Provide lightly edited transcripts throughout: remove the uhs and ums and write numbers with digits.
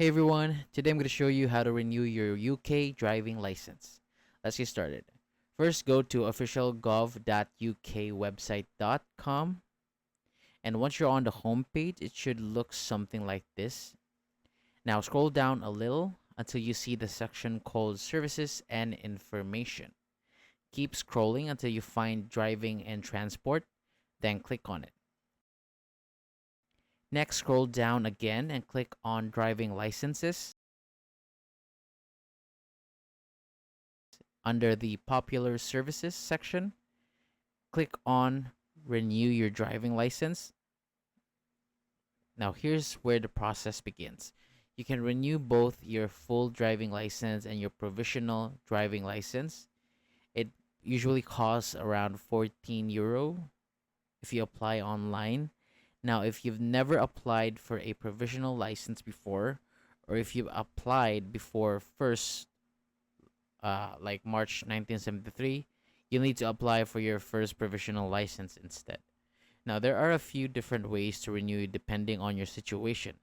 Hey everyone, today I'm going to show you how to renew your UK driving license. Let's get started. First, go to officialgov.ukwebsite.com, and once you're on the home page, it should look something like this. Now scroll down a little until you see the section called Services and Information. Keep scrolling until you find Driving and Transport, then click on it. Next, scroll down again and click on Driving Licenses. Under the Popular Services section, click on Renew Your Driving License. Now here's where the process begins. You can renew both your full driving license and your provisional driving license. It usually costs around €14 if you apply online. Now, if you've never applied for a provisional license before, or if you've applied before first like March 1973, you'll need to apply for your first provisional license instead. Now, there are a few different ways to renew depending on your situation.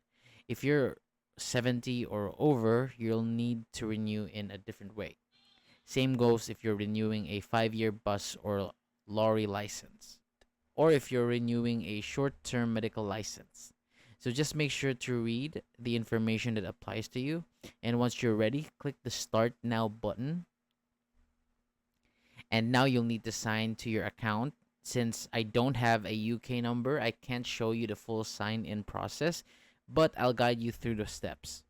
If you're 70 or over, you'll need to renew in a different way. Same goes if you're renewing a 5-year bus or lorry license, or if you're renewing a short term medical license. So just make sure to read the information that applies to you. And once you're ready, click the Start Now button. And now you'll need to sign to your account. Since I don't have a UK number, I can't show you the full sign in process, but I'll guide you through the steps.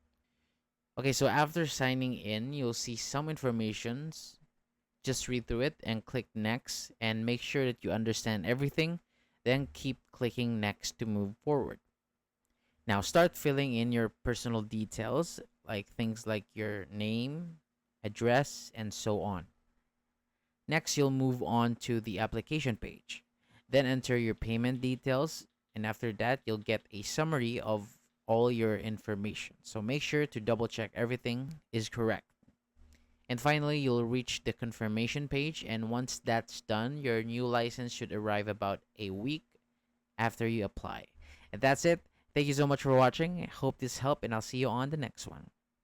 Okay, so after signing in, you'll see some informations. Just read through it and click next and make sure that you understand everything. Then keep clicking next to move forward. Now start filling in your personal details, like things like your name, address, and so on. Next, you'll move on to the application page. Then enter your payment details, and after that, you'll get a summary of all your information. So make sure to double check everything is correct. And finally, you'll reach the confirmation page, and once that's done, your new license should arrive about a week after you apply. And that's it. Thank you so much for watching. I hope this helped, and I'll see you on the next one.